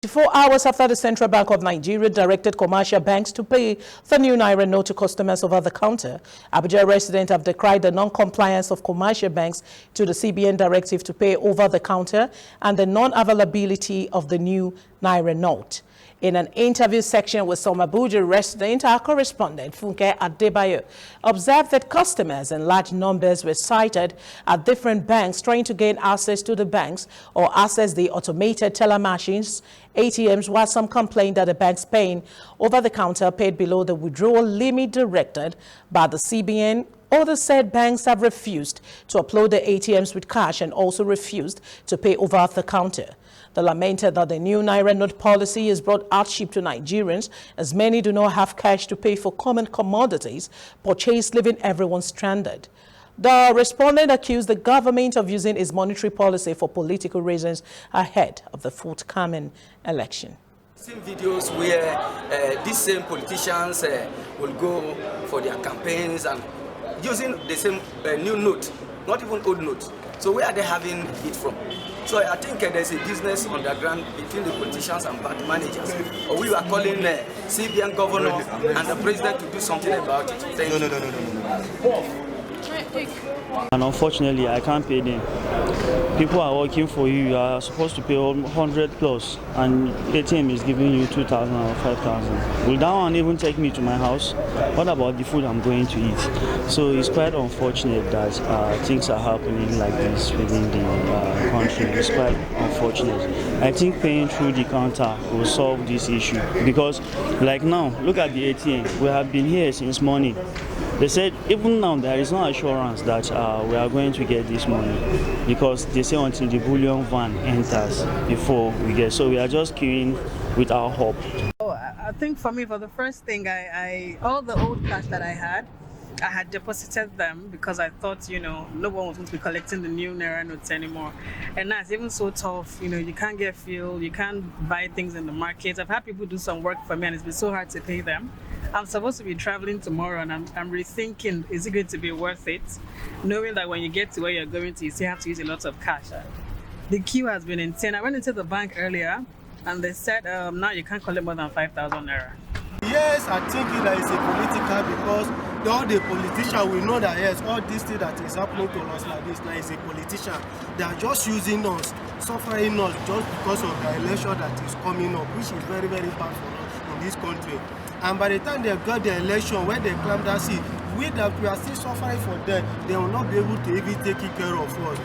4 hours after the Central Bank of Nigeria directed commercial banks to pay the new Naira note to customers over the counter, Abuja residents have decried the non-compliance of commercial banks to the CBN directive to pay over the counter and the non-availability of the new Naira note. In an interview section with some Abuja residents, our correspondent Funke Adebayo observed that customers in large numbers were cited at different banks trying to gain access to the banks or access the automated teller machines, ATMs, while some complained that the banks paying over the counter paid below the withdrawal limit directed by the CBN. Others said banks have refused to upload the ATMs with cash and also refused to pay over the counter. They lamented that the new Naira note policy has brought hardship to Nigerians, as many do not have cash to pay for common commodities purchased, leaving everyone stranded. The respondent accused the government of using its monetary policy for political reasons ahead of the forthcoming election. Seen videos where these same politicians will go for their campaigns and using the same new note, not even old note. So where are they having it from? So I think there's a business on the ground between the politicians and bank managers. We are calling CBN governor and the president to do something about it. Thank you. No. And unfortunately, I can't pay them. People are working for you. You are supposed to pay 100 plus, and ATM is giving you 2,000 or 5,000. Will that one even take me to my house? What about the food I'm going to eat? So it's quite unfortunate that things are happening like this within the country. It's quite unfortunate. I think paying through the counter will solve this issue, because like now, look at the ATM. We have been here since morning. They said even now there is no assurance that we are going to get this money, because they say until the bullion van enters before we get. So we are just queuing with our hope. I think for me, for the first thing, I all the old cash that I had deposited them because I thought, no one was going to be collecting the new Naira notes anymore. And now it's even so tough, you can't get fuel, you can't buy things in the market. I've had people do some work for me and it's been so hard to pay them. I'm supposed to be traveling tomorrow and I'm rethinking, is it going to be worth it? Knowing that when you get to where you're going to, you still have to use a lot of cash. The queue has been insane. I went into the bank earlier and they said now you can't collect more than 5,000 Naira. Yes, I think that is a political, because all the politicians will know that yes, all this thing that is happening to us like this now is a politician. They are just using us, suffering us just because of the election that is coming up, which is very, very bad for us in this country. And by the time they got the election, when they claim that, see, we are still suffering for them, they will not be able to even take care of us.